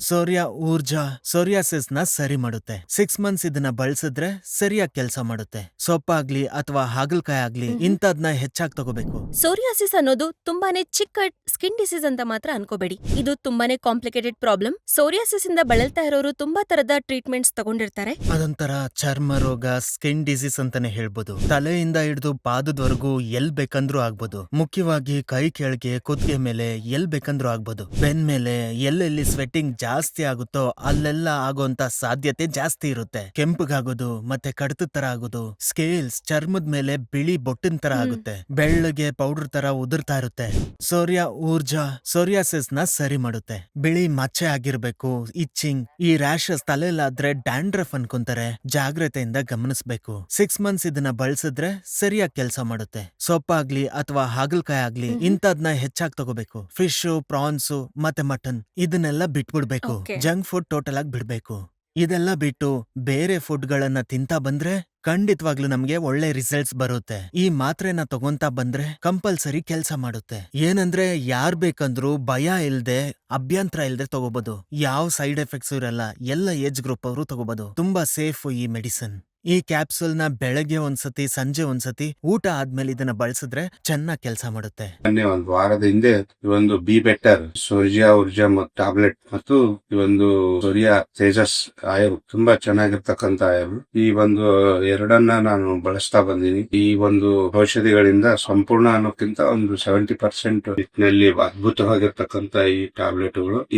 ಸೂರ್ಯ Urja psoriasis ನ ಸರಿ ಮಾಡುತ್ತೆ. 6 ಮಂತ್ಸ್ ಇದನ್ನ ಬಳಸಿದ್ರೆ ಸರಿಯಾಗಿ ಕೆಲಸ ಮಾಡುತ್ತೆ. ಸೊಪ್ಪಾಗ್ಲಿ ಅಥವಾ ಹಾಗಲಕಾಯಿ ಆಗ್ಲಿ ಇಂಥದ್ನ ಹೆಚ್ಚಾಗಿ ತಗೋಬೇಕು. ಸೋರಿಯಾಸಿಸ್ ಅನ್ನೋದು ತುಂಬಾನೇ ಚಿಕ್ಕ ಸ್ಕಿನ್ ಡಿಸೀಸ್ ಅಂತ ಮಾತ್ರ ಅನ್ಕೋಬೇಡಿ. ಇದು ತುಂಬಾನೇ ಕಾಂಪ್ಲಿಕೇಟೆಡ್ ಪ್ರಾಬ್ಲಮ್. ಸೋರಿಯಾಸಿಸ್ ಇಂದ ಬಳಲ್ತಾ ಇರೋರು ತುಂಬಾ ತರದ ಟ್ರೀಟ್ಮೆಂಟ್ಸ್ ತಗೊಂಡಿರ್ತಾರೆ. ಅದೊಂಥರ ಚರ್ಮ ರೋಗ, ಸ್ಕಿನ್ ಡಿಸೀಸ್ ಅಂತಾನೆ ಹೇಳ್ಬೋದು. ತಲೆಯಿಂದ ಹಿಡಿದು ಪಾದದವರೆಗೂ ಎಲ್ ಬೇಕಂದ್ರೂ ಆಗ್ಬೋದು. ಮುಖ್ಯವಾಗಿ ಕೈ ಕೆಳಗೆ, ಕುತ್ತಿಗೆ ಮೇಲೆ ಎಲ್ ಬೇಕಂದ್ರೂ ಆಗ್ಬೋದು. ಬೆನ್ ಮೇಲೆ ಎಲ್ಲೆಲ್ಲಿ ಸ್ವೆಟ್ಟಿಂಗ್ ಜಾಸ್ತಿ ಆಗುತ್ತೋ ಅಲ್ಲೆಲ್ಲ ಆಗೋಂತ ಸಾಧ್ಯತೆ ಜಾಸ್ತಿ ಇರುತ್ತೆ. ಕೆಂಪಗಾಗೋದು ಮತ್ತೆ ಕಡತದ ತರ ಆಗೋದು, ಸ್ಕೇಲ್ಸ್ ಚರ್ಮದ ಮೇಲೆ ಬಿಳಿ ಬೊಟ್ಟಿನ ತರ ಆಗುತ್ತೆ, ಬೆಳ್ಳಗೆ ಪೌಡರ್ ತರ ಉದುರ್ತಾ ಇರುತ್ತೆ. ಸೂರ್ಯ ಊರ್ಜಾ ಸೋರಿಯಾಸಿಸ್ ನ ಸರಿ ಮಾಡುತ್ತೆ. ಬಿಳಿ ಮಚ್ಚೆ ಆಗಿರ್ಬೇಕು, ಇಚ್ಚಿಂಗ್, ಈ ರ್ಯಾಷಸ್ ತಲೆಲಾದ್ರೆ ಡ್ಯಾಂಡ್ರಫ್ ಅನ್ಕೊಂತಾರೆ. ಜಾಗ್ರತೆಯಿಂದ ಗಮನಿಸಬೇಕು. 6 ಮಂತ್ಸ್ ಇದನ್ನ ಬಳಸಿದ್ರೆ ಸರಿಯಾಗಿ ಕೆಲಸ ಮಾಡುತ್ತೆ. ಸೊಪ್ಪಾಗ್ಲಿ ಅಥವಾ ಹಾಗಲಕಾಯಿ ಆಗ್ಲಿ ಇಂಥದ್ನ ಹೆಚ್ಚಾಗಿ ತಗೋಬೇಕು. ಫಿಶ್, ಪ್ರಾನ್ಸ್ ಮತ್ತೆ ಮಟನ್ ಇದನ್ನೆಲ್ಲ ಬಿಟ್ಬಿಡ್ಬೇಕು. ಜಂಕ್ ಫುಡ್ ಟೋಟಲ್ ಆಗಿ ಬಿಡ್ಬೇಕು. ಇದೆಲ್ಲ ಬಿಟ್ಟು ಬೇರೆ ಫುಡ್ ಗಳನ್ನ ತಿಂತಾ ಬಂದ್ರೆ ಖಂಡಿತವಾಗ್ಲೂ ನಮ್ಗೆ ಒಳ್ಳೆ ರಿಸಲ್ಟ್ಸ್ ಬರುತ್ತೆ. ಈ ಮಾತ್ರೆನ ತಗೊಂತಾ ಬಂದ್ರೆ ಕಂಪಲ್ಸರಿ ಕೆಲಸ ಮಾಡುತ್ತೆ. ಏನಂದ್ರೆ ಯಾರ್ ಬೇಕಂದ್ರು ಭಯ ಇಲ್ದೆ, ಅಭ್ಯಂತರ ಇಲ್ದೆ ತಗೋಬಹುದು. ಯಾವ ಸೈಡ್ ಎಫೆಕ್ಟ್ಸ್ ಇರಲ್ಲ. ಎಲ್ಲ ಏಜ್ ಗ್ರೂಪ್ ಅವರು ತಗೋಬಹುದು. ತುಂಬಾ ಸೇಫ್ ಈ ಮೆಡಿಸಿನ್. ಈ ಕ್ಯಾಪ್ಸೂಲ್ ನ ಬೆಳಗ್ಗೆ ಒಂದ್ಸತಿ, ಸಂಜೆ ಒಂದ್ಸತಿ, ಊಟ ಆದ್ಮೇಲೆ ಇದನ್ನ ಬಳಸಿದ್ರೆ ಚೆನ್ನಾಗಿ ಕೆಲಸ ಮಾಡುತ್ತೆ. ಒಂದು ವಾರದ ಹಿಂದೆ ಈ ಒಂದು be better Surya Urja tablet ಮತ್ತು ಈ ಒಂದು ಸೂರ್ಯ ತೇಜಸ್ ಆಯಿಲ್ ತುಂಬಾ ಚೆನ್ನಾಗಿರ್ತಕ್ಕಂತ ಆಯಿಲ್. ಈ ಒಂದು ಎರಡನ್ನ ನಾನು ಬಳಸ್ತಾ ಬಂದೀನಿ. ಈ ಒಂದು ಔಷಧಿಗಳಿಂದ ಸಂಪೂರ್ಣ ಅನ್ನೋಕ್ಕಿಂತ ಒಂದು 70% ನಲ್ಲಿ ಅದ್ಭುತವಾಗಿರ್ತಕ್ಕಂತ ಈ ಟ್ಯಾಬ್ಲೆಟ್ಗಳು